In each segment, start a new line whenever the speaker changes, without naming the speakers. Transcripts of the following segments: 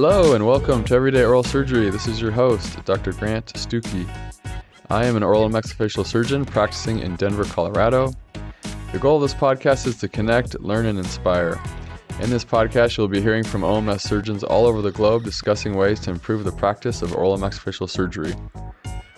Hello and welcome to Everyday Oral Surgery. This is your host, Dr. Grant Stucki. I am an oral and maxillofacial surgeon practicing in Denver, Colorado. The goal of this podcast is to connect, learn, and inspire. In this podcast, you'll be hearing from OMS surgeons all over the globe discussing ways to improve the practice of oral and maxillofacial surgery.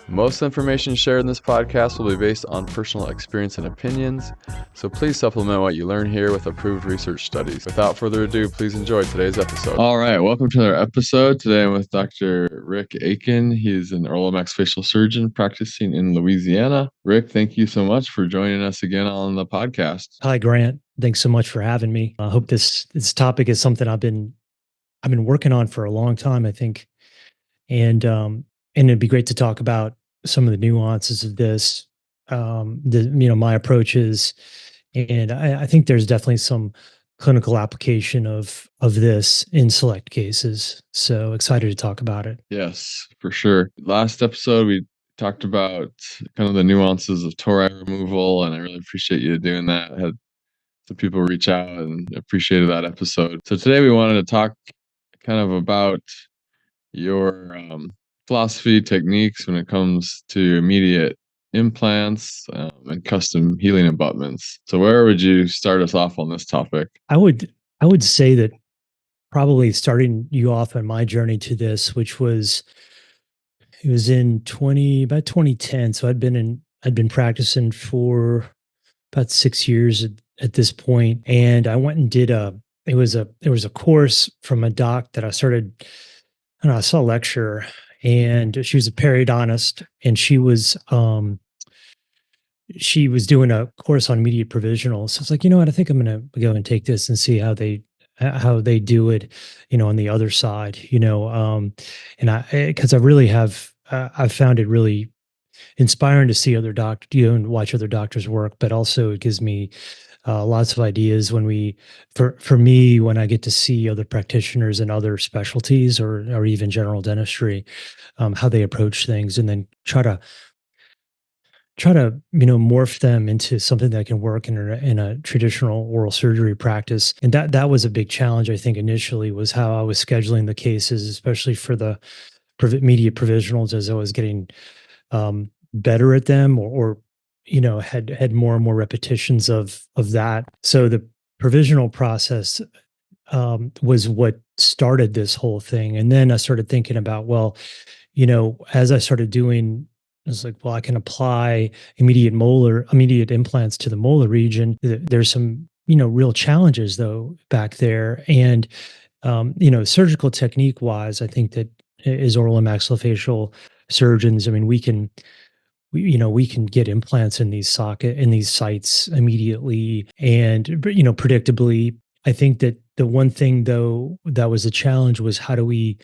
Most information shared in this podcast will be based on personal experience and opinions, so please supplement what you learn here with approved research studies. Without further ado, please enjoy today's episode. All right, welcome to our episode. Today I'm with Dr. Rick Akin. He's an oral and maxillofacial surgeon practicing in Louisiana. Rick, thank you so much for joining us again on the podcast.
Hi, Grant. Thanks so much for having me. I hope this topic is something I've been working on for a long time, I think, and it'd be great to talk about some of the nuances of this, my approaches, and I think there's definitely some clinical application of this in select cases. So excited to talk about it.
Yes, for sure. Last episode, we talked about kind of the nuances of tori removal, and I really appreciate you doing that. I had some people reach out and appreciated that episode. So today we wanted to talk kind of about your philosophy, techniques when it comes to immediate implants and custom healing abutments. So where would you start us off on this topic?
I would say that probably starting you off on my journey to this, which was it was in about 2010. So I'd been practicing for about 6 years at this point, and I went and did there was a course from a doc that I saw a lecture, and she was a periodontist, and she was doing a course on immediate provisionals. So it's like, you know what, I think I'm going to go and take this and see how they do it, on the other side, and because I really have, I've found it really inspiring to see other doctors, and watch other doctors work, but also it gives me lots of ideas for me, when I get to see other practitioners in other specialties or even general dentistry, how they approach things, and then try to morph them into something that can work in a traditional oral surgery practice. And that was a big challenge, I think, initially, was how I was scheduling the cases, especially for the immediate provisionals, as I was getting better at them, or had more and more repetitions of that. So the provisional process was what started this whole thing. And then I started thinking about, well, as I started doing, I was like, well, I can apply immediate implants to the molar region. There's some, real challenges though back there. And, surgical technique wise, I think that as oral and maxillofacial surgeons, we can get implants in these sites immediately. And, predictably, I think that the one thing though that was a challenge was, how do we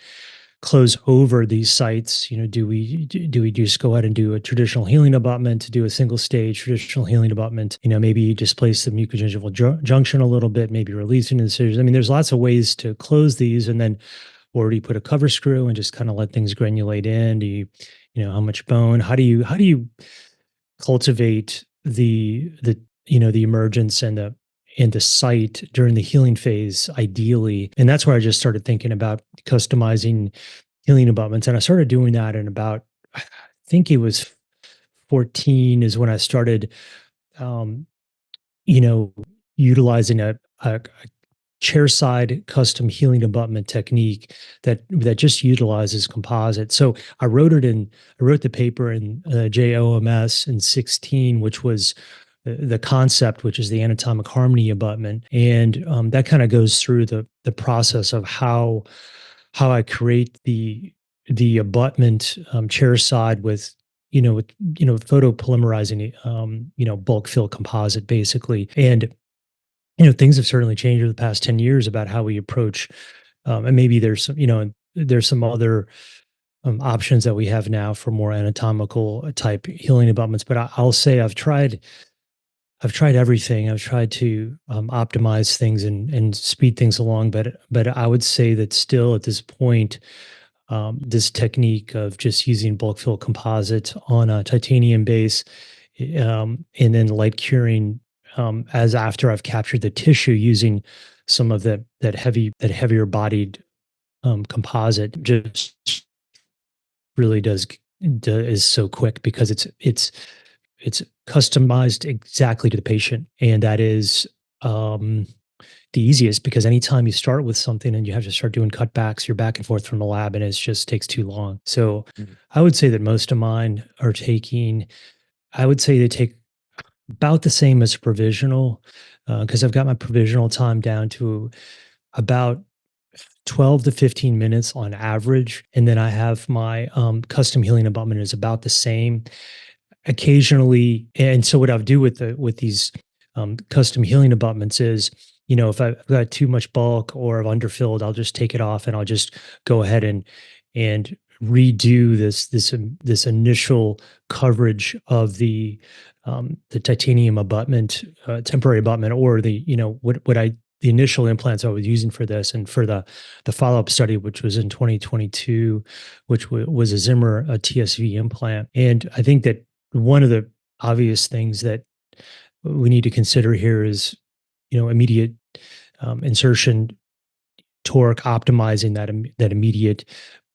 close over these sites? Do we just go ahead and do a traditional healing abutment, to do a single stage traditional healing abutment? Maybe displace the mucogingival junction a little bit, maybe releasing incisions. There's lots of ways to close these, and then, or do you put a cover screw and just kind of let things granulate in? Do you, how much bone? How do you cultivate the emergence and the site during the healing phase, ideally? And that's where I just started thinking about customizing healing abutments. And I started doing that in about, I think it was 14 is when I started, utilizing a chairside custom healing abutment technique that just utilizes composite. So I wrote the paper in JOMS in 16, which was the concept, which is the anatomic harmony abutment. And that kind of goes through the process of how I create the abutment chairside with photopolymerizing bulk fill composite, basically. And things have certainly changed over the past 10 years about how we approach, and maybe there's some other options that we have now for more anatomical type healing abutments. But I'll say I've tried everything. I've tried to optimize things and speed things along. But I would say that still at this point, this technique of just using bulk fill composite on a titanium base, and then light curing, as after I've captured the tissue using some of that heavier bodied composite just really is so quick because it's customized exactly to the patient, and that is the easiest because anytime you start with something and you have to start doing cutbacks, you're back and forth from the lab, and it just takes too long. So
Mhm.
I would say that most of mine are taking. I would say they take about the same as provisional because I've got my provisional time down to about 12 to 15 minutes on average. And then I have my custom healing abutment is about the same. Occasionally, and so what I'll do with these custom healing abutments is, if I've got too much bulk or I've underfilled, I'll just take it off and I'll just go ahead and redo this initial coverage of the titanium abutment, temporary abutment, or the initial implants I was using for this, and for the follow up study, which was in 2022, which was a Zimmer TSV implant. And I think that one of the obvious things that we need to consider here is, immediate insertion torque, optimizing that immediate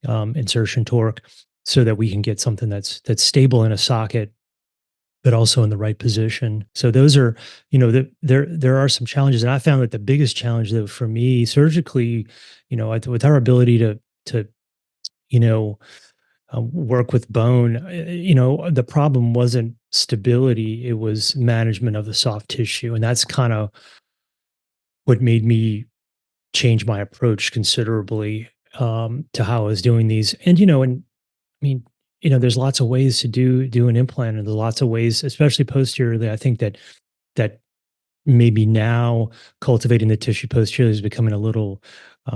insertion torque, so that we can get something that's stable in a socket, but also in the right position. So those are, there are some challenges, and I found that the biggest challenge, though, for me surgically, with our ability to you know work with bone, the problem wasn't stability, it was management of the soft tissue. And that's kind of what made me change my approach considerably to how I was doing these. And I mean, there's lots of ways to do an implant, and there's lots of ways, especially posteriorly. I think that maybe now cultivating the tissue posteriorly is becoming a little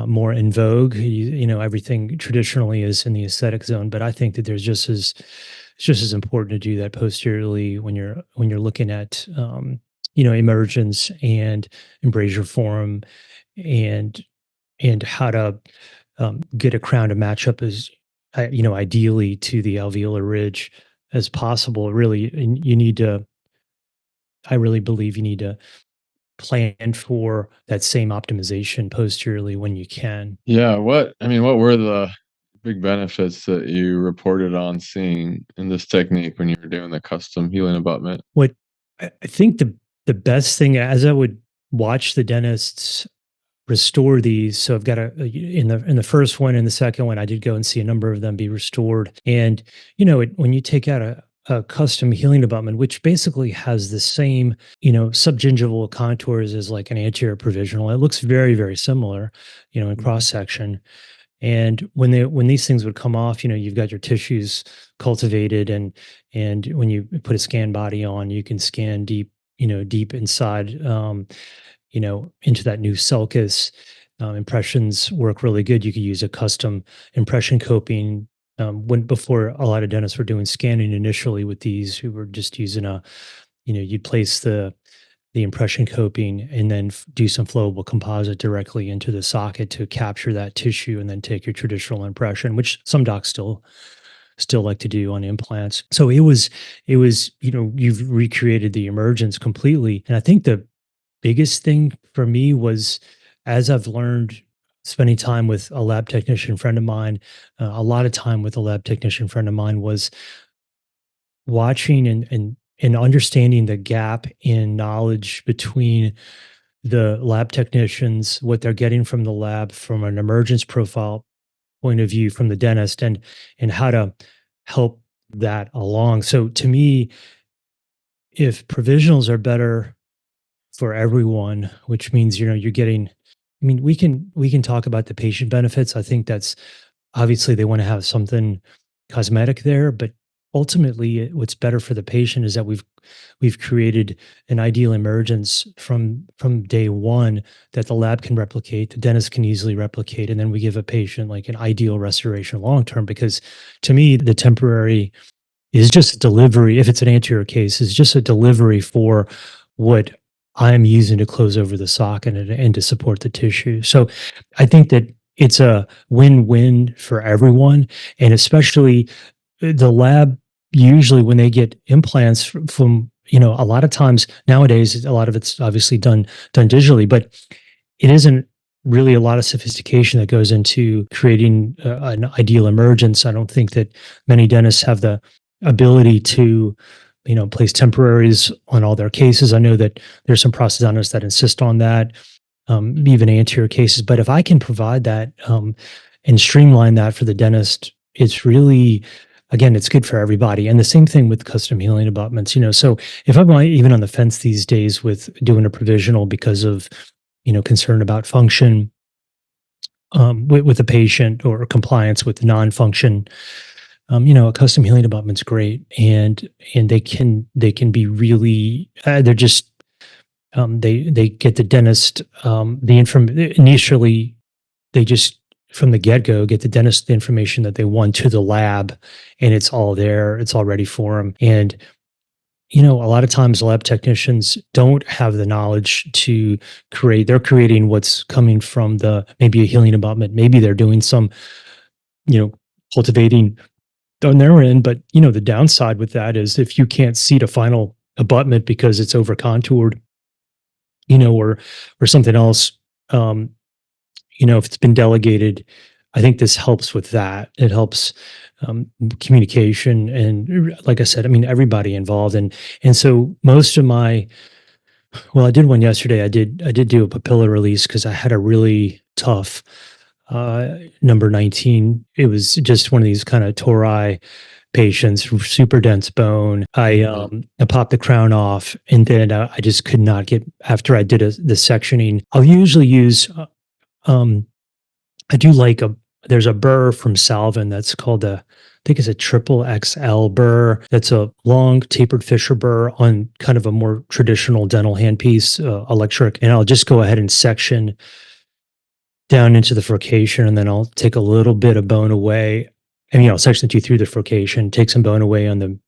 more in vogue. Everything traditionally is in the aesthetic zone, but I think that it's just as important to do that posteriorly when you're looking at emergence and embrasure form, and how to get a crown to match up as ideally to the alveolar ridge as possible. Really, and I really believe you need to plan for that same optimization posteriorly when you can.
Yeah, what were the big benefits that you reported on seeing in this technique when you were doing the custom healing abutment?
What I think the best thing, as I would watch the dentists restore these. So I've got in the first one and the second one, I did go and see a number of them be restored. And when you take out a custom healing abutment, which basically has the same subgingival contours as like an anterior provisional, it looks very, very similar, in
Mhm.
cross section. And when these things would come off, you've got your tissues cultivated, and when you put a scan body on, you can scan deep inside, into that new sulcus. Impressions work really good. You could use a custom impression coping. When before, a lot of dentists were doing scanning initially with these, who were just using you'd place the impression coping and then do some flowable composite directly into the socket to capture that tissue, and then take your traditional impression, which some docs still like to do on implants. So it was you've recreated the emergence completely. And I think the biggest thing for me was, as I've learned spending time with a lab technician friend of mine, a lot of time with a lab technician friend of mine, was watching and understanding the gap in knowledge between the lab technicians, what they're getting from the lab from an emergence profile point of view from the dentist, and how to help that along. So to me, if provisionals are better for everyone, which means you're getting. I mean, we can talk about the patient benefits. I think that's obviously they want to have something cosmetic there, but ultimately, what's better for the patient is that we've created an ideal emergence from day one that the lab can replicate, the dentist can easily replicate, and then we give a patient like an ideal restoration long term. Because to me, the temporary is just a delivery. If it's an anterior case, is just a delivery for what I'm using to close over the socket and to support the tissue. So I think that it's a win-win for everyone, and especially the lab. Usually, when they get implants from, a lot of times nowadays, a lot of it's obviously done digitally, but it isn't. really a lot of sophistication that goes into creating an ideal emergence. I don't think that many dentists have the ability to, place temporaries on all their cases. I know that there's some prosthodontists that insist on that, even anterior cases. But if I can provide that and streamline that for the dentist, it's really, again, it's good for everybody. And the same thing with custom healing abutments. So if I'm even on the fence these days with doing a provisional because of concern about function with the patient or compliance with non-function, a custom healing abutment's great, and they can be really they're just they get the dentist the inform initially they just from the get-go get the dentist the information that they want to the lab, and it's all there, it's all ready for them. And a lot of times lab technicians don't have the knowledge to they're creating what's coming from maybe a healing abutment, maybe they're doing some cultivating on their end. But the downside with that is if you can't seat a final abutment because it's over contoured, or something else, if it's been delegated, I think this helps with that. It helps communication, and like I said, I mean, everybody involved. And so most of well, I did one yesterday. I did do a papilla release because I had a really tough number 19. It was just one of these kind of tori patients, super dense bone. I popped the crown off, and then I just could not get, after I did the sectioning. I'll usually use I do like there's a burr from Salvin that's called I think it's a triple XL burr. That's a long tapered Fisher burr on kind of a more traditional dental handpiece, electric. And I'll just go ahead and section down into the furcation, and then I'll take a little bit of bone away. And I'll section it through the furcation, take some bone away on the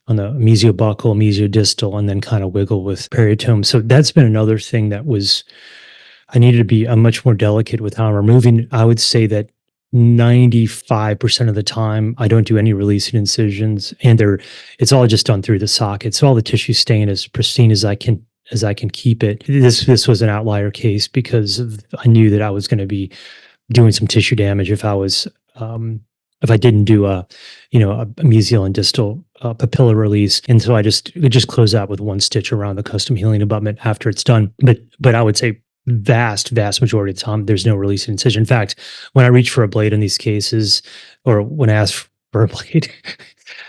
mesiobuccal, mesiodistal, and then kind of wiggle with periotome. So that's been another thing that I needed to be much more delicate with how I'm removing. I would say that 95% of the time, I don't do any releasing incisions, and it's all just done through the socket. So all the tissue staying as pristine as I can keep it. This was an outlier case because I knew that I was going to be doing some tissue damage if I didn't do a mesial and distal papilla release. And so I just close out with one stitch around the custom healing abutment after it's done. But I would say vast majority of the time, there's no releasing incision. In fact, when I reach for a blade in these cases, or when I ask for a blade,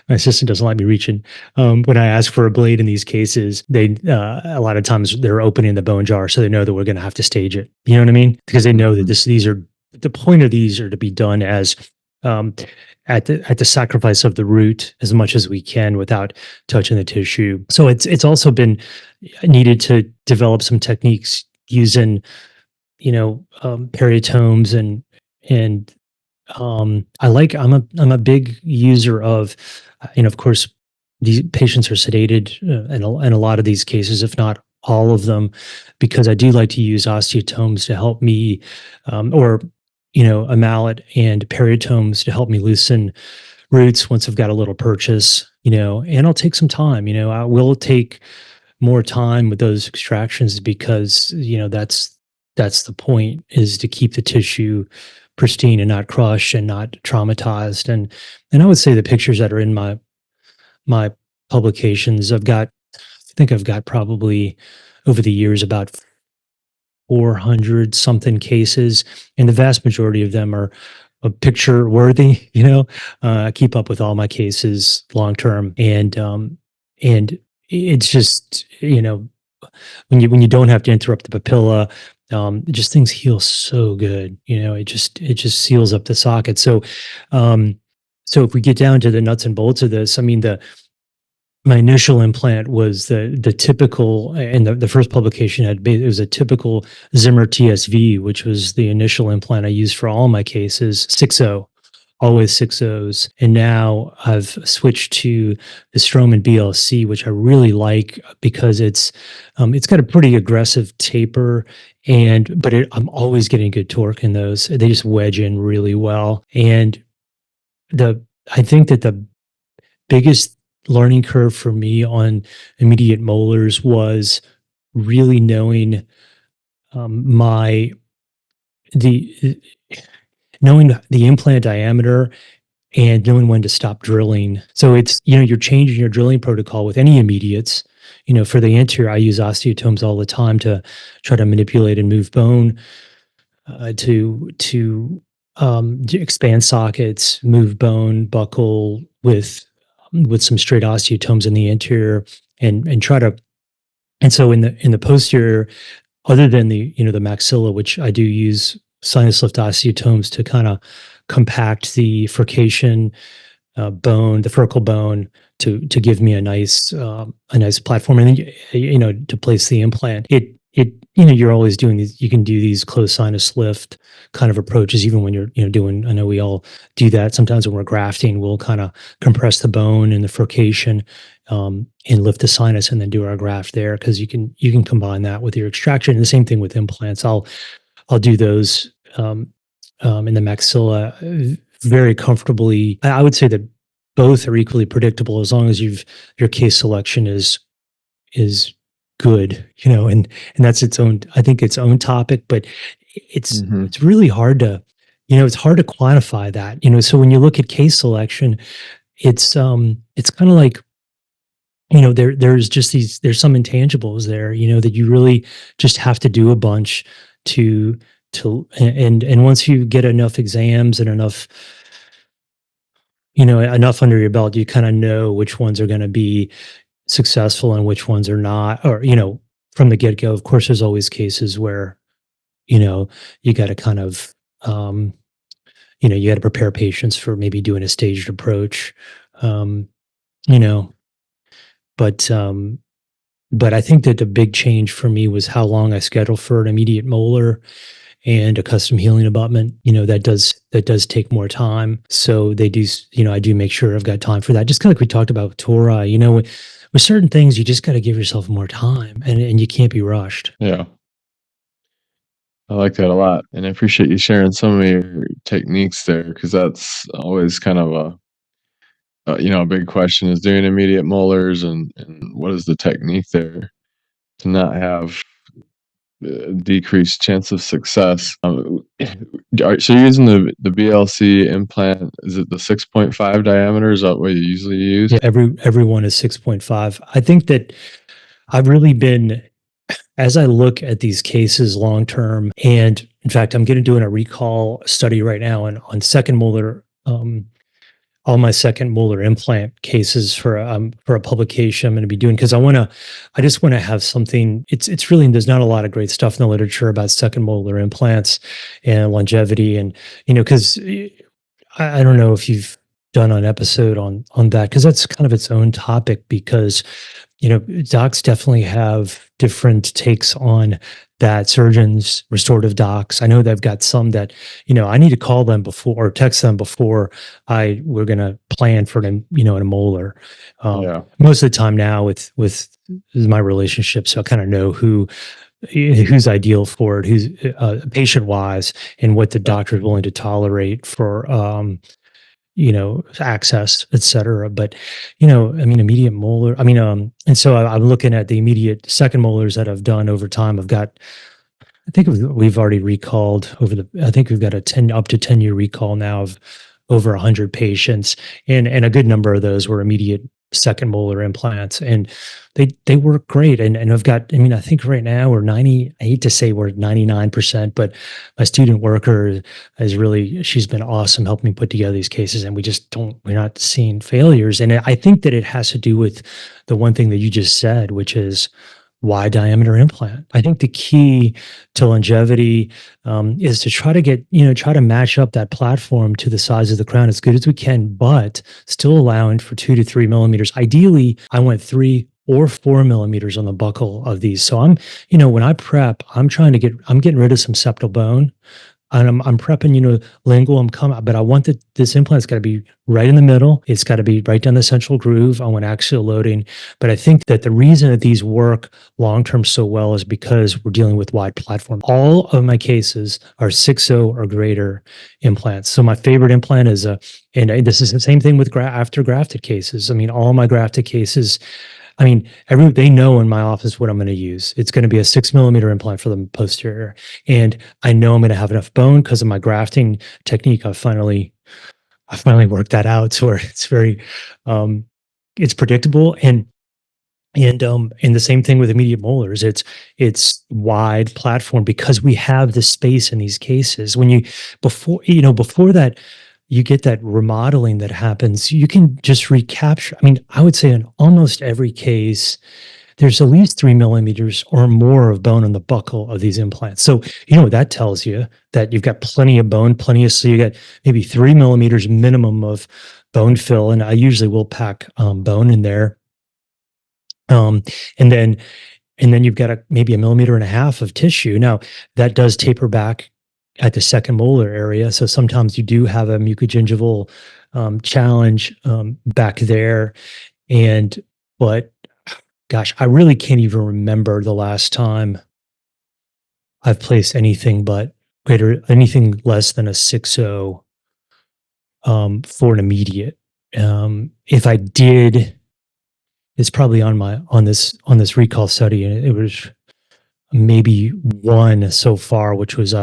my assistant doesn't like me reaching. When I ask for a blade in these cases, they a lot of times they're opening the bone jar, so they know that we're going to have to stage it. You know what I mean? Because they know that the point of these are to be done as at the sacrifice of the root as much as we can without touching the tissue. So it's also been needed to develop some techniques using periotomes and I'm a big user of of course these patients are sedated in a lot of these cases, if not all of them, because I do like to use osteotomes to help me or a mallet and periotomes to help me loosen roots once I've got a little purchase, and I'll take some time. I will take more time with those extractions because that's the point, is to keep the tissue pristine and not crushed and not traumatized. And I would say the pictures that are in my publications, I think I've got probably over the years about 400 something cases, and the vast majority of them are picture worthy. I keep up with all my cases long term, and it's just when you don't have to interrupt the papilla, just things heal so good. It just seals up the socket. So if we get down to the nuts and bolts of this, I mean, my initial implant was the typical, and the first publication it was a typical Zimmer TSV, which was the initial implant I used for all my cases, 6.0, always 6.0s. And now I've switched to the Strowman BLC, which I really like because it's got a pretty aggressive taper, but I'm always getting good torque in those. They just wedge in really well. And I think that the biggest learning curve for me on immediate molars was really knowing my the knowing the implant diameter and knowing when to stop drilling. So it's, you're changing your drilling protocol with any immediates. For the anterior, I use osteotomes all the time to try to manipulate and move bone, to expand sockets, move bone, buckle with some straight osteotomes in the anterior, and try to. And so in the posterior, other than the maxilla, which I do use sinus lift osteotomes to kind of compact the furcation bone, the furcal bone, to give me a nice platform, and then to place the implant. You're always doing these. You can do these closed sinus lift kind of approaches, even when you're doing. I know we all do that. Sometimes when we're grafting, we'll kind of compress the bone and the furcation, and lift the sinus, and then do our graft there, because you can combine that with your extraction. And the same thing with implants. I'll do those in the maxilla very comfortably. I would say that both are equally predictable, as long as your case selection is good, and that's its own, I think, its own topic. But it's really hard to, it's hard to quantify that. So when you look at case selection, it's kind of like, there's just there's some intangibles there, that you really just have to do a bunch to and once you get enough exams and enough under your belt, you kind of know which ones are going to be successful and which ones are not. Or from the get-go, of course, there's always cases where you got to kind of you got to prepare patients for maybe doing a staged approach, you know but I think that the big change for me was how long I scheduled for an immediate molar and a custom healing abutment. That does take more time. So they do, I do make sure I've got time for that. Just kind of like we talked about with Tori, with certain things, you just got to give yourself more time, and you can't be rushed.
Yeah. I like that a lot. And I appreciate you sharing some of your techniques there, because that's always kind of a big question, is doing immediate molars, and what is the technique there to not have decreased chance of success. So you're using the BLC implant. Is it the 6.5 diameter? Is that what you usually use?
Yeah, everyone is 6.5. I think that I've really been, as I look at these cases long term, and in fact, I'm going to doing a recall study right now on second molar, all my second molar implant cases for a publication I'm going to be doing, because I just want to have something. It's really, there's not a lot of great stuff in the literature about second molar implants and longevity, and because I don't know if you've done an episode on that, because that's kind of its own topic, because docs definitely have different takes on that. Surgeons, restorative docs, I know they've got some that, I need to call them before, or text them before we're going to plan for them, in a molar. Most of the time now with my relationships, so I kind of know who's ideal for it, who's patient wise, and what the doctor is willing to tolerate for, access, et cetera. But, immediate molar, and so I'm looking at the immediate second molars that I've done over time. I think we've already recalled I think we've got up to 10-year recall now of over 100 patients. And a good number of those were immediate second molar implants, and they work great. And I've got, I think right now we're I hate to say we're 99%, but my student worker she's been awesome helping me put together these cases, and we're not seeing failures. And I think that it has to do with the one thing that you just said, which is wide diameter implant. I think the key to longevity is to try to match up that platform to the size of the crown as good as we can, but still allowing for 2 to 3 millimeters. Ideally, I went 3 or 4 millimeters on the buckle of these. So when I prep, I'm getting rid of some septal bone. And I'm prepping, lingual, but I want this implant's got to be right in the middle. It's got to be right down the central groove. I want axial loading. But I think that the reason that these work long-term so well is because we're dealing with wide platform. All of my cases are 6.0 or greater implants. So my favorite implant is and this is the same thing with after grafted cases. All my grafted cases, I mean, they know in my office what I'm going to use. It's going to be a 6 millimeter implant for the posterior. And I know I'm going to have enough bone because of my grafting technique. I finally worked that out to where it's very, it's predictable. And the same thing with immediate molars. It's wide platform because we have the space in these cases. Before that, you get that remodeling that happens, you can just recapture. I mean, I would say in almost every case, there's at least 3 millimeters or more of bone on the buccal of these implants. So, what that tells you, that you've got plenty of bone, so you got maybe 3 millimeters minimum of bone fill. And I usually will pack bone in there. Um, and then you've got maybe 1.5 millimeters of tissue. Now that does taper back at the second molar area. So sometimes you do have a mucogingival challenge back there. But gosh, I really can't even remember the last time I've placed anything less than a 6.0 for an immediate. If I did, it's probably on this recall study, and it was maybe one so far, which was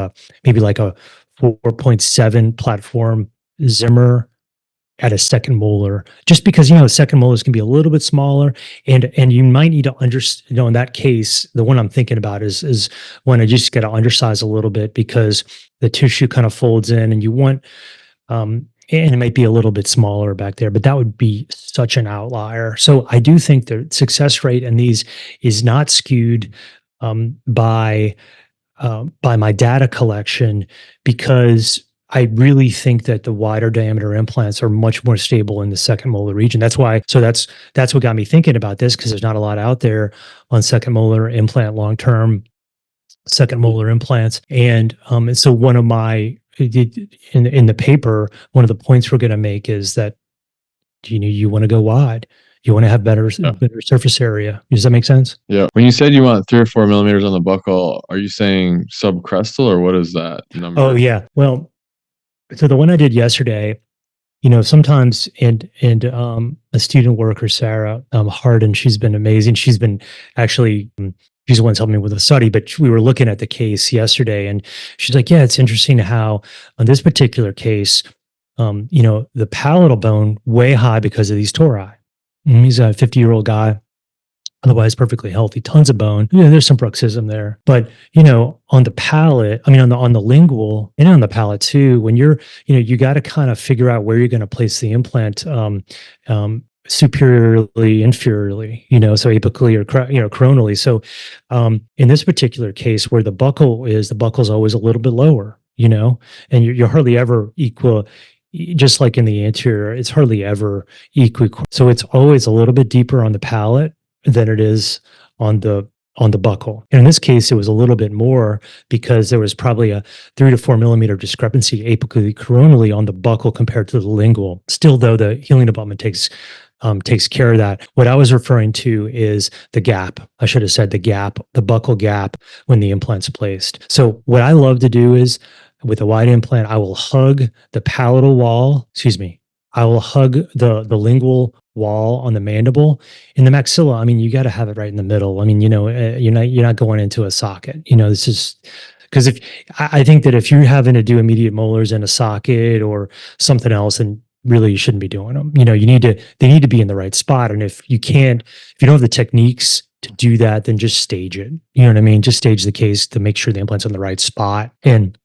maybe like a 4.7 platform Zimmer at a second molar, just because second molars can be a little bit smaller, and you might need to understand. In that case, the one I'm thinking about is when I just got to undersize a little bit because the tissue kind of folds in, and you want and it might be a little bit smaller back there, but that would be such an outlier. So I do think the success rate in these is not skewed by my data collection, because I really think that the wider diameter implants are much more stable in the second molar region. That's why. So that's what got me thinking about this, because there's not a lot out there on second molar implant, long term second molar implants, and so one of my in the paper, one of the points we're going to make is that you want to go wide. You want to have better surface area. Does that make sense?
Yeah. When you said you want 3 or 4 millimeters on the buccal, are you saying subcrestal, or what is that number?
Oh yeah. Well, so the one I did yesterday, sometimes and a student worker, Sarah Harden, she's been amazing. She's been actually. She's the one helping me with the study, but we were looking at the case yesterday, and she's like, "Yeah, it's interesting how on this particular case, the palatal bone way high because of these tori. And he's a 50-year-old guy, otherwise perfectly healthy, tons of bone. Yeah, there's some bruxism there, but on the palate, on the lingual and on the palate too, when you got to kind of figure out where you're going to place the implant." Superiorly, inferiorly, so apically or coronally. So in this particular case, where the buccal's always a little bit lower, and you're hardly ever equal. Just like in the anterior, it's hardly ever equal. So it's always a little bit deeper on the palate than it is on the buccal. And in this case, it was a little bit more because there was probably a 3 to 4 millimeter discrepancy apically coronally on the buccal compared to the lingual. Still, though, the healing abutment takes care of that. What I was referring to is the gap. I should have said the gap, the buccal gap when the implant's placed. So what I love to do is, with a wide implant, I will hug the palatal wall. I will hug the lingual wall on the mandible. In the maxilla, you got to have it right in the middle. You're not going into a socket. This is because I think that if you're having to do immediate molars in a socket or something else, then really you shouldn't be doing them. They need to be in the right spot. And if you don't have the techniques to do that, then just stage it. You know what I mean? Just stage the case to make sure the implant's in the right spot. And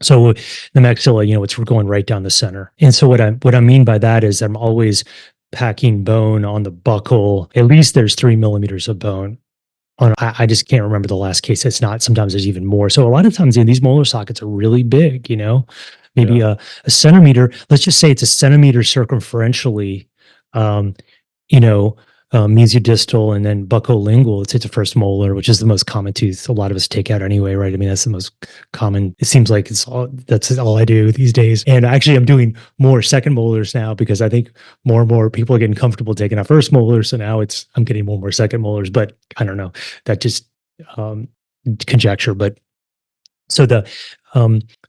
so the maxilla, it's going right down the center. And so what I mean by that is I'm always packing bone on the buccal. At least there's 3 millimeters of bone. I just can't remember the last case. It's not. Sometimes there's even more. So a lot of times these molar sockets are really big, maybe a centimeter. Let's just say it's a centimeter circumferentially, mesiodistal and then buccolingual. It's the first molar, which is the most common tooth a lot of us take out anyway, right? That's the most common. It seems like that's all I do these days. And actually, I'm doing more second molars now because I think more and more people are getting comfortable taking out first molars. So now I'm getting more and more second molars, but I don't know. That just conjecture. But So the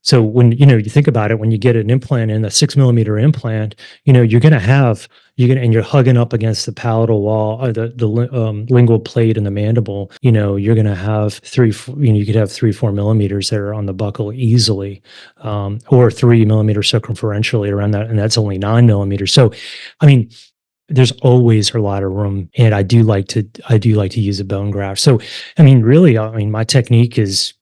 so when you think about it, when you get an implant in a 6 millimeter implant, and you're hugging up against the palatal wall, or the lingual plate and the mandible. You're gonna have you could have 3-4 millimeters there on the buccal easily, or 3 millimeters circumferentially around that, and that's only 9 millimeters. So, I mean, there's always a lot of room, and I do like to use a bone graft. So, I mean, really, my technique is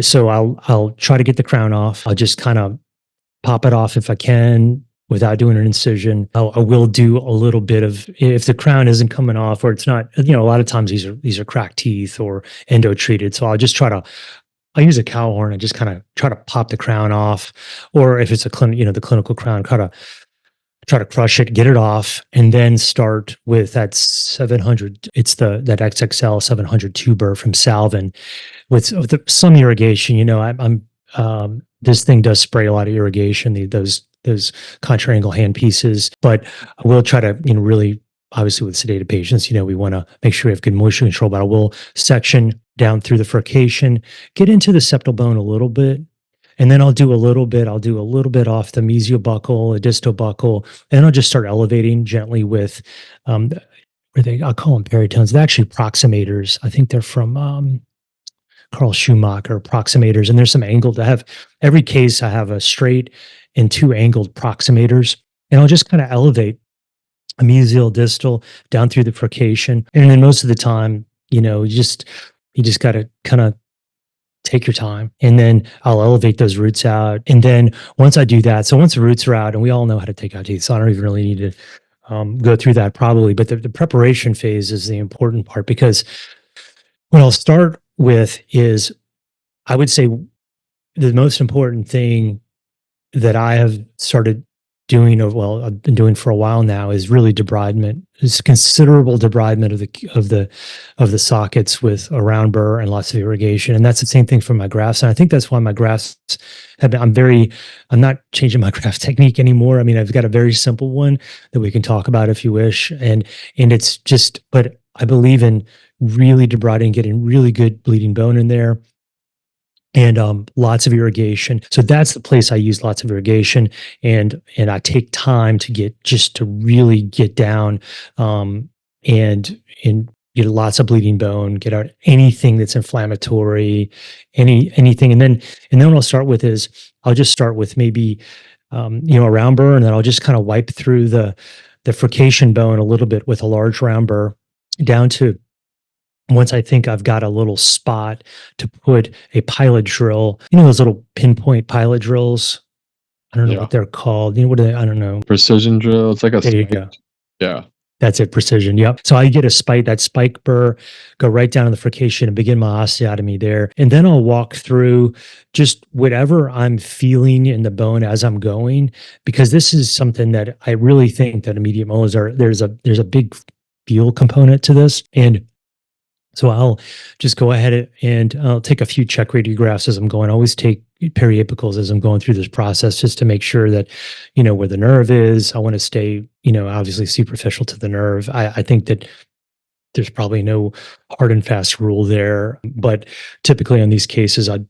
so I'll try to get the crown off. I'll just kind of pop it off if I can without doing an incision. I will do a little bit of, if the crown isn't coming off, or it's not, a lot of times these are cracked teeth or endo treated. So I'll use a cow horn and just kind of try to pop the crown off. Or if it's the clinical crown, try to crush it, get it off, and then start with that 700. It's that XXL 700 tuber from Salvin with some irrigation. This thing does spray a lot of irrigation. Those contra angle hand pieces, but I will try to really, obviously with sedated patients, we want to make sure we have good moisture control. But I will section down through the furcation, get into the septal bone a little bit. And then I'll do a little bit off the mesiobuccal, a distal buccal, and I'll just start elevating gently with, I'll call them peritones. They're actually approximators. I think they're from Carl Schumacher, approximators. And there's some angled. Every case, I have a straight and 2 angled approximators. And I'll just kind of elevate a mesial, distal, down through the furcation. And then most of the time, you just got to kind of take your time, and then I'll elevate those roots out. And then once I do that, so once the roots are out, and we all know how to take out teeth, so I don't even really need to go through that probably, but the preparation phase is the important part, because what I'll start with is, I would say, the most important thing that I have started doing, I've been doing for a while now, is really debridement. It's considerable debridement of the sockets with a round burr and lots of irrigation. And that's the same thing for my grafts. And I think that's why my grafts have been, I'm not changing my graft technique anymore. I mean, I've got a very simple one that we can talk about if you wish. And it's just, but I believe in really debriding, getting really good bleeding bone in there, and lots of irrigation. So that's the place I use lots of irrigation, and I take time to really get down, and get lots of bleeding bone, get out anything that's inflammatory, anything. And then what I'll start with is, I'll just start with maybe a round burr, and then I'll just kind of wipe through the furcation bone a little bit with a large round burr, down to, once I think I've got a little spot to put a pilot drill, those little pinpoint pilot drills. I don't know what they're called. What are they? I don't know.
Precision drill. It's like a
There you
spike.
go.
Yeah.
That's it, precision. Yep. So I get that spike burr, go right down to the furcation and begin my osteotomy there. And then I'll walk through just whatever I'm feeling in the bone as I'm going, because this is something that I really think that immediate molars there's a big feel component to this. And so I'll just go ahead and I'll take a few check radiographs as I'm going. I always take periapicals as I'm going through this process, just to make sure that, where the nerve is. I want to stay, obviously superficial to the nerve. I think that there's probably no hard and fast rule there, but typically on these cases, I'd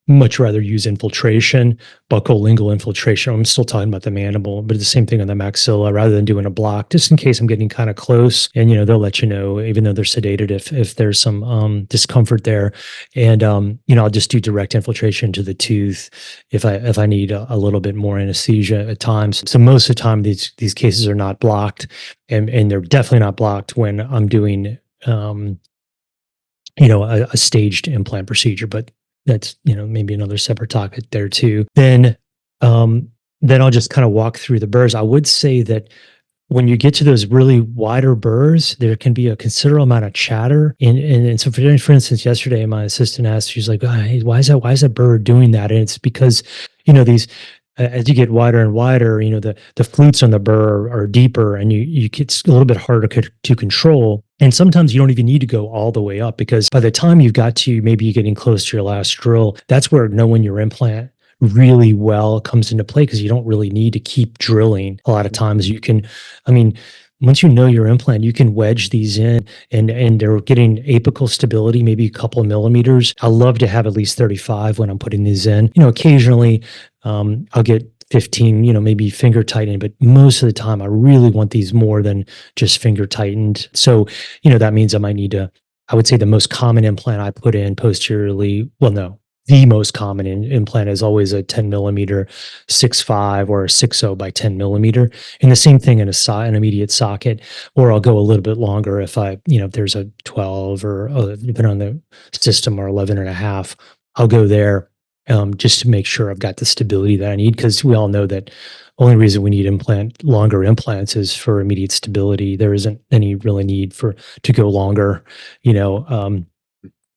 much rather use infiltration, buccal lingual infiltration. I'm still talking about the mandible, but the same thing on the maxilla, rather than doing a block, just in case I'm getting kind of close. And they'll let you know, even though they're sedated, if there's some discomfort there. And I'll just do direct infiltration to the tooth if I need a little bit more anesthesia at times. So most of the time, these cases are not blocked, and they're definitely not blocked when I'm doing a staged implant procedure. But that's, maybe another separate topic there too. Then I'll just kind of walk through the burrs. I would say that when you get to those really wider burrs, there can be a considerable amount of chatter. And so for instance, yesterday, my assistant asked, she's like, hey, why is that burr doing that? And it's because, these, as you get wider and wider, the flutes on the burr are deeper, and you it's a little bit harder to control. And sometimes you don't even need to go all the way up, because by the time you've got to maybe you're getting close to your last drill, that's where knowing your implant really well comes into play, because you don't really need to keep drilling. A lot of times you can, once you know your implant, you can wedge these in, and they're getting apical stability, maybe a couple of millimeters. I love to have at least 35 when I'm putting these in. Occasionally I'll get 15, maybe finger tightening, but most of the time I really want these more than just finger tightened. So, that means I might need to, I would say the most common implant I put in posteriorly, well, no, the most common implant is always a 10 millimeter 6.5 or a 6.0 by 10 millimeter. And the same thing in an immediate socket, or I'll go a little bit longer if there's a 12 or depending on the system, or 11 and a half, I'll go there just to make sure I've got the stability that I need. Because we all know that only reason we need longer implants is for immediate stability. There isn't any really need to go longer,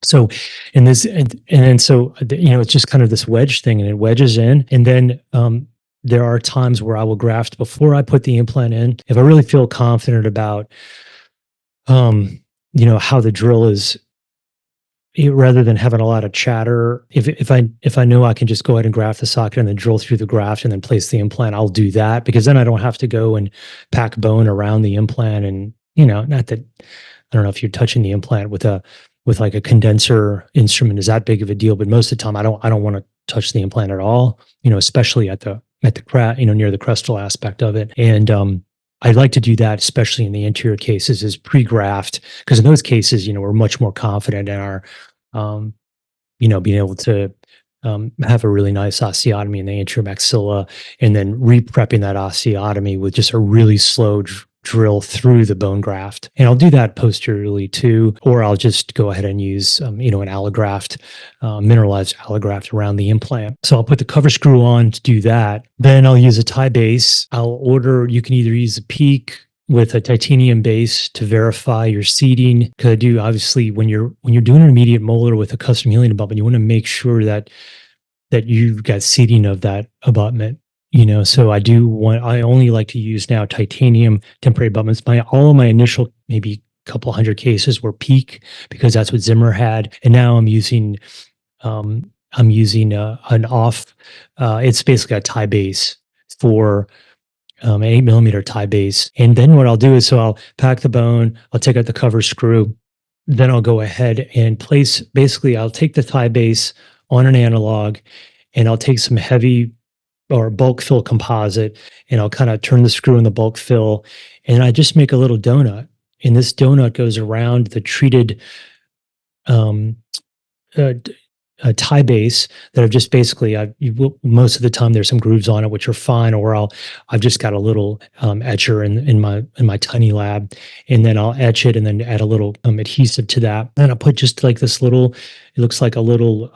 so in this, and then so, it's just kind of this wedge thing, and it wedges in. And then there are times where I will graft before I put the implant in. If I really feel confident about, how the drill is, rather than having a lot of chatter, if I know I can just go ahead and graft the socket and then drill through the graft and then place the implant, I'll do that, because then I don't have to go and pack bone around the implant. And, not that, I don't know if you're touching the implant with like a condenser instrument is that big of a deal, but most of the time I don't want to touch the implant at all, especially at the near the crestal aspect of it. And I like to do that, especially in the anterior cases, is pre-graft, because in those cases, we're much more confident in our, being able to have a really nice osteotomy in the anterior maxilla, and then re-prepping that osteotomy with just a really slow drill through the bone graft. And I'll do that posteriorly too, or I'll just go ahead and use, an allograft, mineralized allograft around the implant. So I'll put the cover screw on to do that. Then I'll use a tie base. You can either use a PEEK with a titanium base to verify your seating. Because I do, obviously, when you're doing an immediate molar with a custom healing abutment, you want to make sure that you've got seating of that abutment. So I only like to use now titanium temporary abutments. All of my initial maybe couple hundred cases were PEEK, because that's what Zimmer had. And now I'm using an off, it's basically a tie base for an 8 millimeter tie base. And then what I'll do is, so I'll pack the bone, I'll take out the cover screw, then I'll go ahead and I'll take the tie base on an analog, and I'll take some heavy or bulk fill composite, and I'll kind of turn the screw in the bulk fill, and I just make a little donut. And this donut goes around the treated tie base that I've just basically, most of the time there's some grooves on it, which are fine, or I've just got a little etcher in my tiny lab, and then I'll etch it and then add a little adhesive to that. And I'll put just like this little, it looks like a little,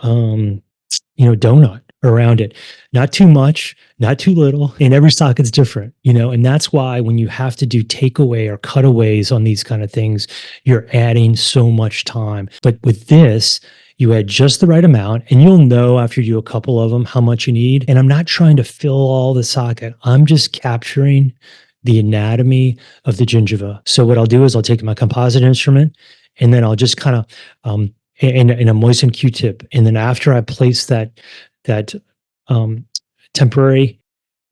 donut around it. Not too much, not too little, and every socket's different, and that's why when you have to do takeaway or cutaways on these kind of things, you're adding so much time. But with this, you add just the right amount, and you'll know after you do a couple of them how much you need. And I'm not trying to fill all the socket. I'm just capturing the anatomy of the gingiva. So what I'll do is I'll take my composite instrument, and then I'll just kind of, in a moistened Q-tip. And then after I place that temporary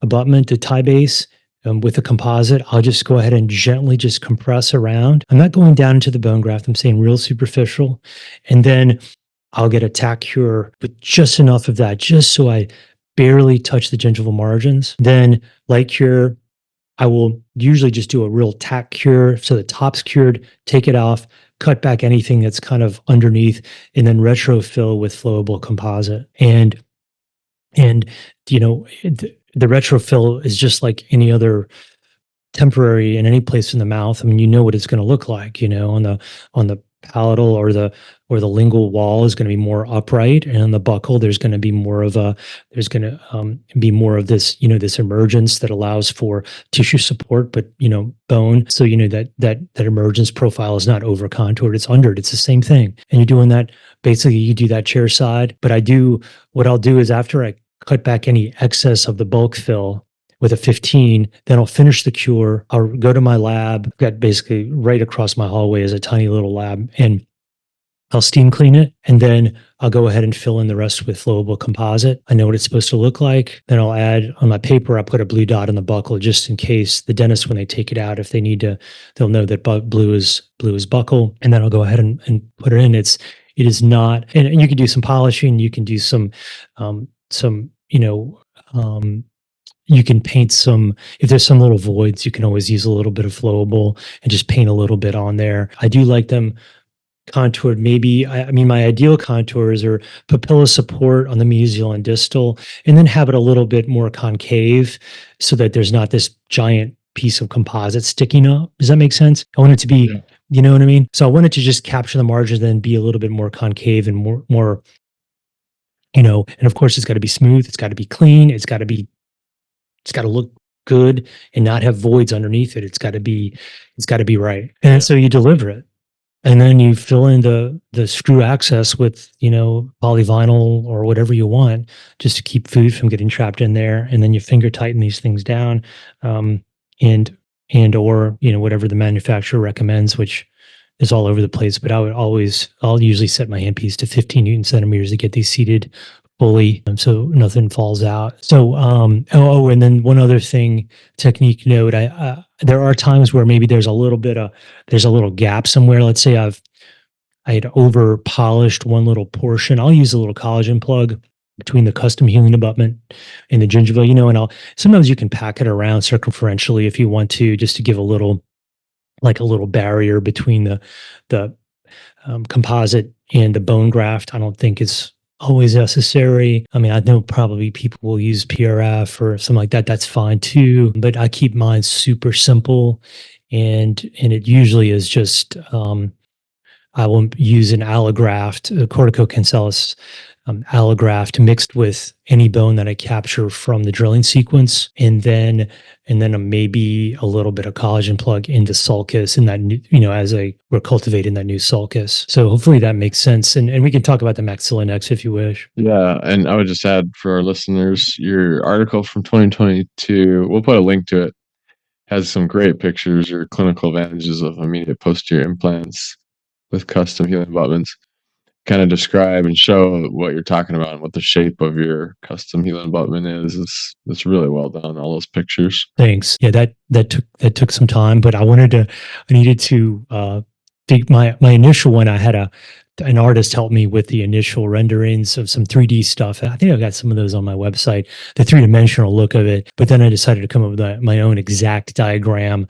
abutment, the tie base, with a composite, I'll just go ahead and gently just compress around. I'm not going down into the bone graft. I'm saying real superficial. And then I'll get a tack cure with just enough of that, just so I barely touch the gingival margins. Then light cure, I will usually just do a real tack cure. So the top's cured, take it off, cut back anything that's kind of underneath, and then retrofill with flowable composite. And the retrofill is just like any other temporary in any place in the mouth. I mean, what it's going to look like, on the palatal or the lingual wall is going to be more upright, and on the buccal there's going to be more of this, this emergence that allows for tissue support, but bone. So that emergence profile is not over contoured, it's under it. It's the same thing. And you're doing that, basically you do that chair side. But what I'll do is, after I cut back any excess of the bulk fill with a 15, then I'll finish the cure. I'll go to my lab, got basically right across my hallway is a tiny little lab, and I'll steam clean it, and then I'll go ahead and fill in the rest with flowable composite. I know what it's supposed to look like. Then I'll add on my paper, I'll put a blue dot on the buckle just in case the dentist, when they take it out, if they need to, they'll know that blue is buckle. And then I'll go ahead and put it in. It is not, and you can do some polishing. You can do some, you can paint some, if there's some little voids, you can always use a little bit of flowable and just paint a little bit on there. I do like them contoured. Maybe, my ideal contours are papilla support on the mesial and distal, and then have it a little bit more concave so that there's not this giant piece of composite sticking up. Does that make sense? I want it to be, you know what I mean? So I want it to just capture the margins, then be a little bit more concave and more, and of course it's got to be smooth. It's got to be clean. It's got to look good and not have voids underneath it. It's got to be right. And so you deliver it. And then you fill in the screw access with, polyvinyl or whatever you want, just to keep food from getting trapped in there. And then you finger tighten these things down, or whatever the manufacturer recommends, which is all over the place. But I'll usually set my handpiece to 15 Newton centimeters to get these seated fully, so nothing falls out. So, and then one other thing, technique note, there are times where maybe there's a little gap somewhere. Let's say I had over polished one little portion. I'll use a little collagen plug between the custom healing abutment and the gingiva, and sometimes you can pack it around circumferentially if you want to, just to give a little barrier between the composite and the bone graft. I don't think it's always necessary. I know probably people will use PRF or something like that. That's fine too. But I keep mine super simple, and it usually is just I will use an allograft, a corticocancellous allograft mixed with any bone that I capture from the drilling sequence, and then maybe a little bit of collagen plug into sulcus, and that we're cultivating that new sulcus. So hopefully that makes sense, and we can talk about the maxilla next if you wish.
Yeah, and I would just add for our listeners, your article from 2022, we'll put a link to it, has some great pictures or clinical advantages of immediate posterior implants with custom healing abutments. Kind of describe and show what you're talking about and what the shape of your custom healing abutment is. It's really well done, all those pictures.
Thanks. Yeah, that took some time, but I needed to think my initial one. I had an artist help me with the initial renderings of some 3D stuff. I think I've got some of those on my website, the 3-dimensional look of it. But then I decided to come up with my own exact diagram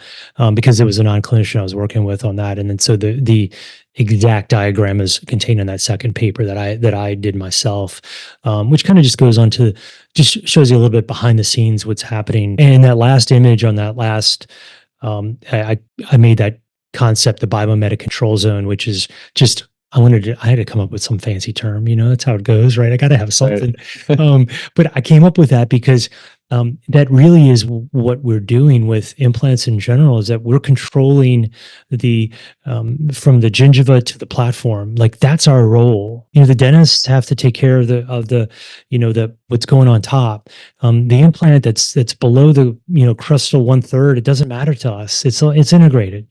because it was a non-clinician I was working with on that. And then so the exact diagram is contained in that second paper that I did myself, which kind of just goes on to just shows you a little bit behind the scenes what's happening. And that last image on that last, I made that concept the biomimetic control zone, which is just I had to come up with some fancy term, that's how it goes, right? I got to have something. Right. But I came up with that because that really is what we're doing with implants in general, is that we're controlling the from the gingiva to the platform. Like that's our role. The dentists have to take care of the what's going on top. The implant that's below the crustal 1/3, it doesn't matter to us. It's integrated.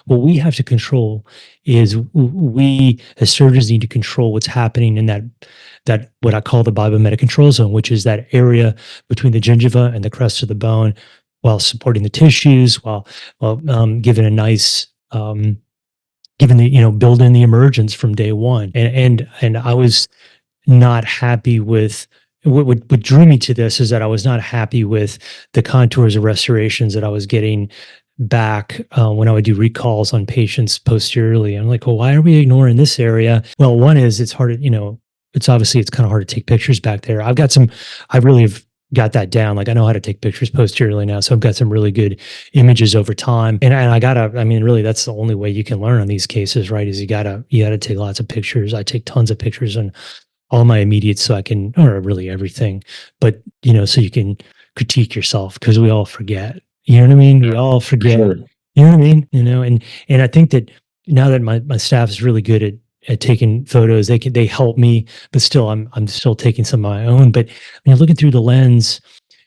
What we have to control is we as surgeons need to control what's happening in that what I call the biomimetic control zone, which is that area between the gingiva and the crest of the bone, while supporting the tissues, while giving a nice build in the emergence from day one. And I was not happy with what drew me to this is that I was not happy with the contours or restorations that I was getting back when I would do recalls on patients posteriorly. I'm like, well, why are we ignoring this area? Well, one is it's hard to, it's kind of hard to take pictures back there. I really have got that down. Like I know how to take pictures posteriorly now. So I've got some really good images over time. And really that's the only way you can learn on these cases, right? Is you gotta take lots of pictures. I take tons of pictures on all my immediates so I can, or really everything, but so you can critique yourself because we all forget. You know what I mean? We all forget. Sure. You know what I mean? And I think that now that my staff is really good at taking photos, they help me, but still I'm still taking some of my own. But when you're looking through the lens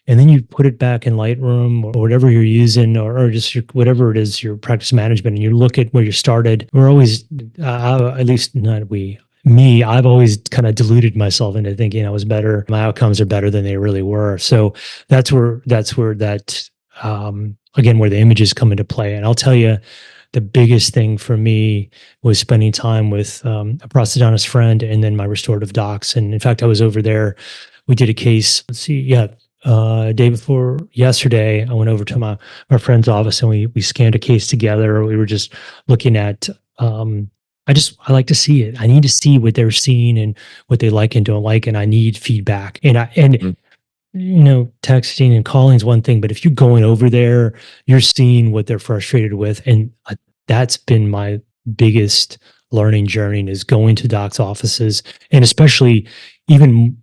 and then you put it back in Lightroom or whatever you're using, or just whatever it is, your practice management, and you look at where you started, we're always, at least not we, I've always kind of deluded myself into thinking I was better. My outcomes are better than they really were. So that's where again, where the images come into play. And I'll tell you, the biggest thing for me was spending time with a prosthodontist friend and then my restorative docs. And in fact, I was over there. We did a case. Let's see, yeah, day before yesterday, I went over to my friend's office and we scanned a case together. We were just looking at. I like to see it. I need to see what they're seeing and what they like and don't like, and I need feedback. And texting and calling is one thing, but if you're going over there, you're seeing what they're frustrated with. And that's been my biggest learning journey is going to docs' offices. And especially even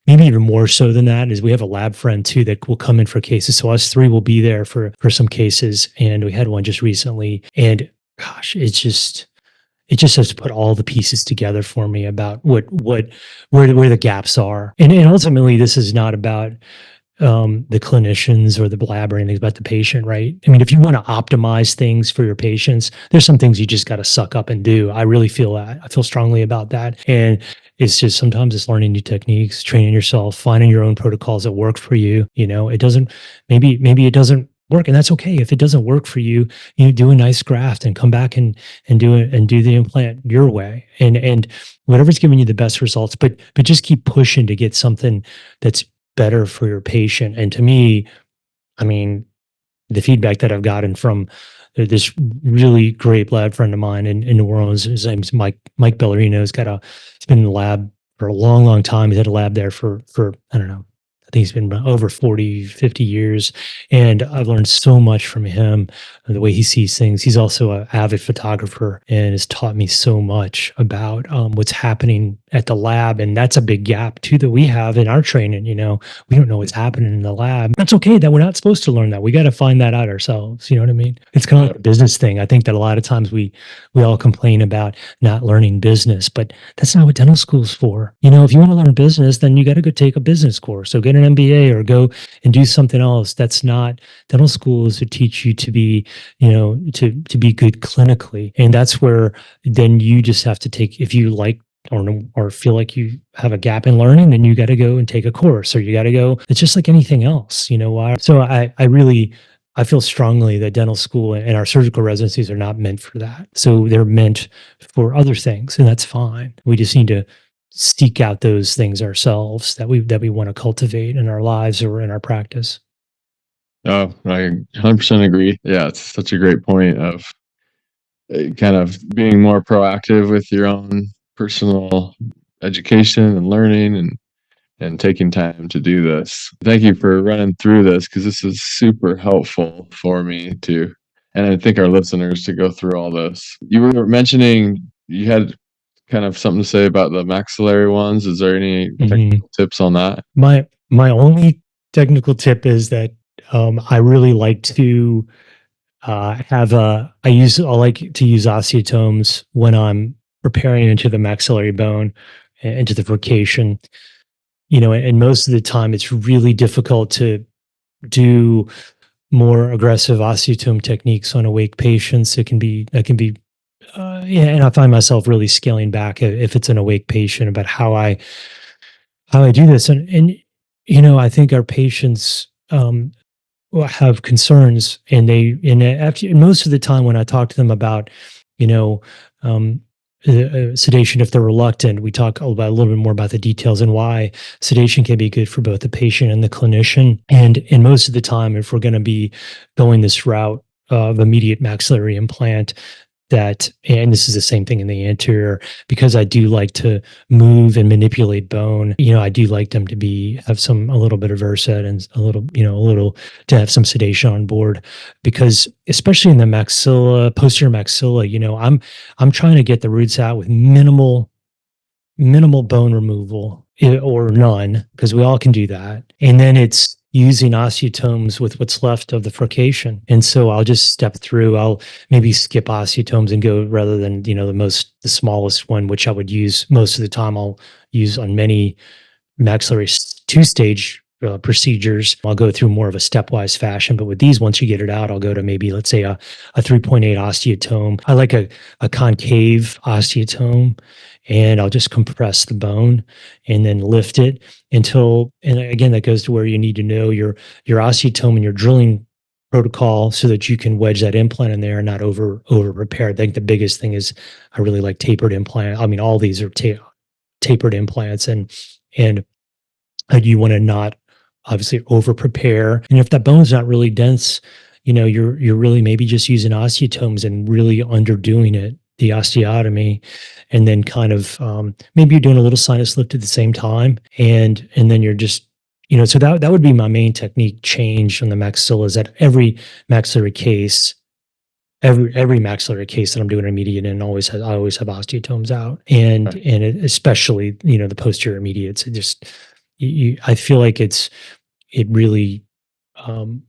maybe even more so than that is we have a lab friend too that will come in for cases. So us three will be there for some cases. And we had one just recently. And gosh, it just has to put all the pieces together for me about where the gaps are. And ultimately, this is not about the clinicians or the lab or anything, it's about the patient, right? I mean, if you want to optimize things for your patients, there's some things you just got to suck up and do. I really feel that. I feel strongly about that. And it's just sometimes it's learning new techniques, training yourself, finding your own protocols that work for you. It doesn't, maybe it doesn't work, and that's okay. If it doesn't work for you, do a nice graft and come back and do it and do the implant your way, and whatever's giving you the best results. But just keep pushing to get something that's better for your patient. And to me, I mean, the feedback that I've gotten from this really great lab friend of mine in New Orleans, his name's Mike Bellarino. He's been in the lab for a long, long time. He's had a lab there for I don't know, I think he's been over 40, 50 years. And I've learned so much from him, the way he sees things. He's also an avid photographer and has taught me so much about what's happening at the lab. And that's a big gap too that we have in our training. We don't know what's happening in the lab. That's okay that we're not supposed to learn that. We got to find that out ourselves. You know what I mean? It's kind of like a business thing. I think that a lot of times we all complain about not learning business, but that's not what dental school's for. If you want to learn business, then you got to go take a business course. So get an MBA or go and do something else. That's not dental school is to teach you to be, to be good clinically. And that's where then you just have to take, if you like or feel like you have a gap in learning, then you got to go and take a course, or you got to go. It's just like anything else, So I feel strongly that dental school and our surgical residencies are not meant for that. So they're meant for other things, and that's fine. We just need to seek out those things ourselves that we want to cultivate in our lives or in our practice.
Oh, I 100% agree. Yeah, it's such a great point of kind of being more proactive with your own personal education and learning and taking time to do this. Thank you for running through this, because this is super helpful for me too. And I think our listeners to go through all this. You were mentioning you had kind of something to say about the maxillary ones. Is there any technical tips on that?
My only technical tip is that I really like to I like to use osteotomes when I'm preparing into the maxillary bone, into the furcation. And most of the time it's really difficult to do more aggressive osteotome techniques on awake patients. That can be, and I find myself really scaling back if it's an awake patient about how I do this. And I think our patients have concerns, and most of the time when I talk to them about, sedation, if they're reluctant, we talk a little bit more about the details and why sedation can be good for both the patient and the clinician. And most of the time, if we're going to be going this route of immediate maxillary implant, and this is the same thing in the anterior, because I do like to move and manipulate bone. I do like them to have a little bit of versed and a little to have some sedation on board, because especially in the posterior maxilla, I'm trying to get the roots out with minimal bone removal, or none, because we all can do that. And then it's using osteotomes with what's left of the furcation. And so I'll just step through. I'll maybe skip osteotomes and go, rather than, the smallest one, which I would use most of the time. I'll use on many maxillary 2-stage procedures. I'll go through more of a stepwise fashion. But with these, once you get it out, I'll go to maybe, let's say, a 3.8 osteotome. I like a concave osteotome. and I'll just compress the bone and then lift it until, and again, that goes to where you need to know your osteotome and your drilling protocol so that you can wedge that implant in there and not over repair. I think the biggest thing is I really like tapered implant. I mean, all these are tapered implants, and you want to not obviously over prepare. And if that bone's not really dense, you're really maybe just using osteotomes and really underdoing it, the osteotomy, and then kind of maybe you're doing a little sinus lift at the same time, and then you're just so that would be my main technique change on the maxilla, is that every maxillary case. Every maxillary case that I'm doing immediate in I always have osteotomes out, and
Right.
especially the posterior immediates. It just I feel like it really um,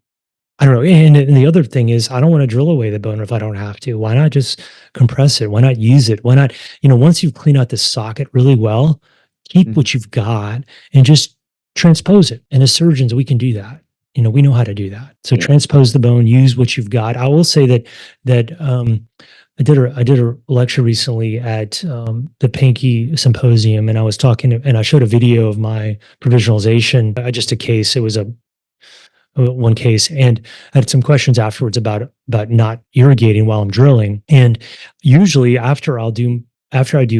I don't know. And the other thing is, I don't want to drill away the bone if I don't have to. Why not just compress it? Why not use it? Why not, once you've cleaned out the socket really well, keep
Mhm.
what you've got and just transpose it. And as surgeons, we can do that. We know how to do that. So
Yeah.
transpose the bone, use what you've got. I will say that I did a lecture recently at the Pankey Symposium, and I was talking and I showed a video of my provisionalization. Just a case. It was one case, and I had some questions afterwards about not irrigating while I'm drilling. And usually after I do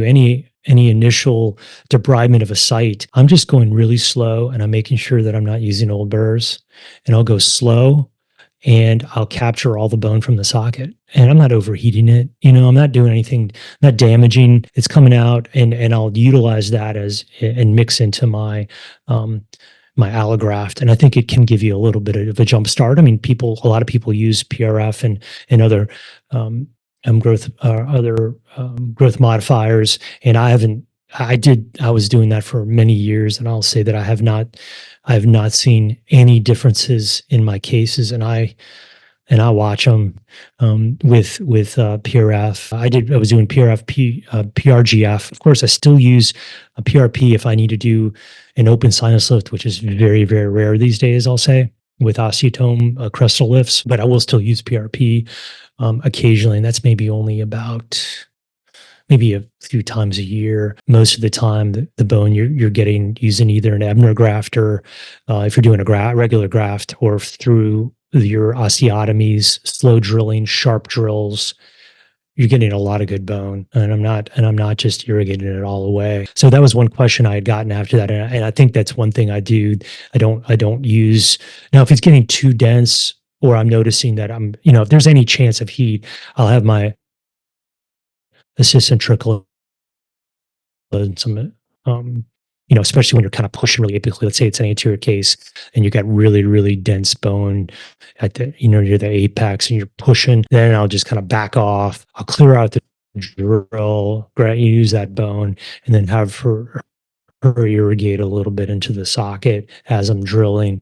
any initial debridement of a site, I'm just going really slow and I'm making sure that I'm not using old burrs, and I'll go slow and I'll capture all the bone from the socket, and I'm not overheating it. I'm not doing anything, not damaging. It's coming out, and I'll utilize that and mix into my allograft. And I think it can give you a little bit of a jump start. I mean, a lot of people use PRF and other growth modifiers, and I was doing that for many years, and I'll say that I have not seen any differences in my cases, and I watch them with PRF. I was doing PRF, PRGF. Of course, I still use a PRP if I need to do an open sinus lift, which is very, very rare these days, I'll say, with osteotome crestal lifts. But I will still use PRP occasionally, and that's maybe only about maybe a few times a year. Most of the time, the bone you're using either an Ebner graft, or if you're doing a regular graft, or through your osteotomies, slow drilling, sharp drills, you're getting a lot of good bone. And I'm not just irrigating it all away. So that was one question I had gotten after that, and I think that's one thing I do. I don't use now if it's getting too dense, or I'm noticing that if there's any chance of heat, I'll have my assistant trickle in some, especially when you're kind of pushing really apically. Let's say it's an anterior case and you got really, really dense bone at the, near the apex, and you're pushing, then I'll just kind of back off. I'll clear out the drill, use that bone, and then have her irrigate a little bit into the socket as I'm drilling.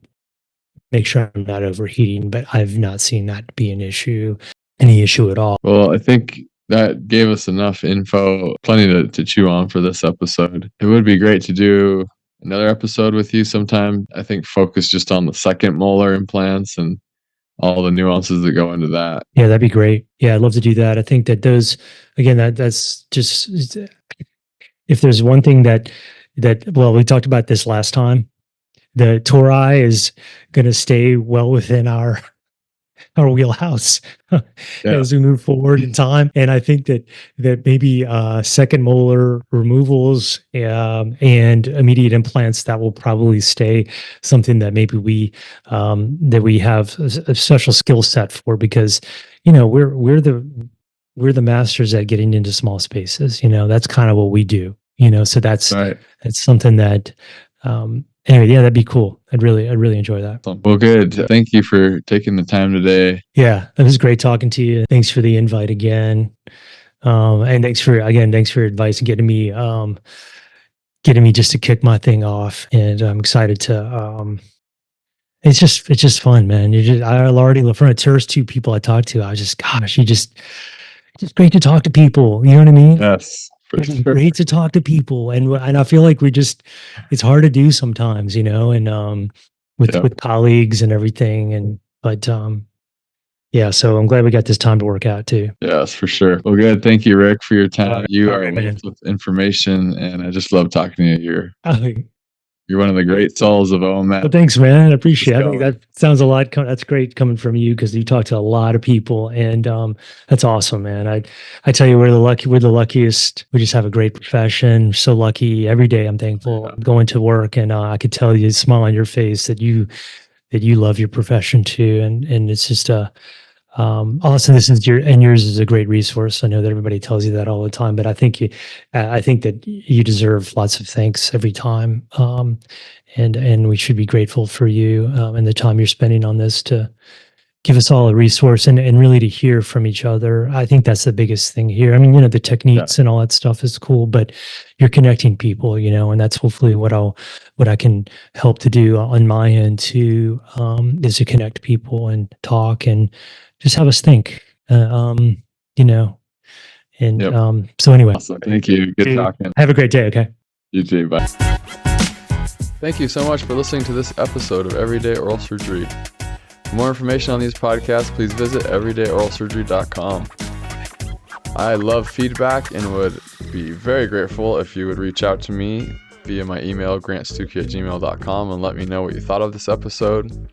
Make sure I'm not overheating, but I've not seen that be any issue at all.
Well, I think that gave us enough info, plenty to chew on for this episode. It would be great to do another episode with you sometime. I think focus just on the second molar implants and all the nuances that go into that.
Yeah, that'd be great. Yeah, I'd love to do that. I think that that's just, if there's one thing that well, we talked about this last time, the tori is going to stay well within our wheelhouse as we move forward in time. And I think that maybe second molar removals and immediate implants, that will probably stay something that maybe we have a special skill set for, because we're the masters at getting into small spaces. That's kind of what we do. So that's
Right.
That's something that anyway, yeah, that'd be cool. I'd really enjoy that.
Well, good. Thank you for taking the time today.
Yeah, it was great talking to you. Thanks for the invite again. And thanks for your advice and getting me just to kick my thing off. And I'm excited to, it's just fun, man. I already, from the first two people I talked to, I was just, gosh, it's just great to talk to people. You know what I mean?
Yes.
It's great to talk to people, and I feel like it's hard to do sometimes, and with colleagues and everything, but Yeah, so I'm glad we got this time to work out too.
Yes, for sure. Well, good. Thank you, Rick, for your time. You
All
are
right, man.
loaded with information, and I just love talking to you.
Oh,
You're one of the great souls of OMS.
well, thanks, man. I appreciate it. I think that sounds a lot. That's great coming from you because you talk to a lot of people, and that's awesome, man. I tell you, we're the luckiest. We just have a great profession. So lucky. Every day, I'm thankful.
Yeah.
I'm going to work, and I could tell you, smile on your face that you love your profession too, and it's just also, yours is a great resource. I know that everybody tells you that all the time, but I think that you deserve lots of thanks every time. And we should be grateful for you and the time you're spending on this to give us all a resource and really to hear from each other. I think that's the biggest thing here. I mean, the techniques and all that stuff is cool, but you're connecting people, and that's hopefully what I can help to do on my end too, is to connect people and talk and just have us think, and so anyway.
Awesome. Thank you. Good talking.
Have a great day. Okay.
You too. Bye. Thank you so much for listening to this episode of Everyday Oral Surgery. For more information on these podcasts, please visit everydayoralsurgery.com. I love feedback and would be very grateful if you would reach out to me via my email, grantstucki@gmail.com, and let me know what you thought of this episode.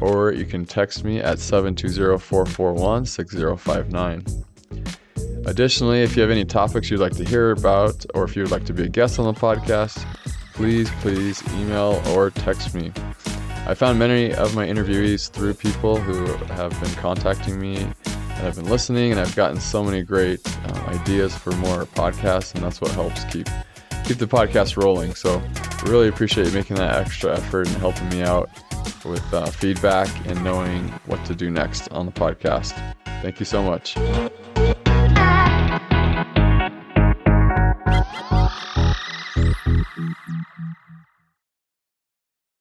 Or you can text me at 720-441-6059. Additionally, if you have any topics you'd like to hear about, or if you would like to be a guest on the podcast, please email or text me. I found many of my interviewees through people who have been contacting me and have been listening, and I've gotten so many great ideas for more podcasts, and that's what helps keep the podcast rolling. So I really appreciate you making that extra effort and helping me out with feedback and knowing what to do next on the podcast. Thank you so much.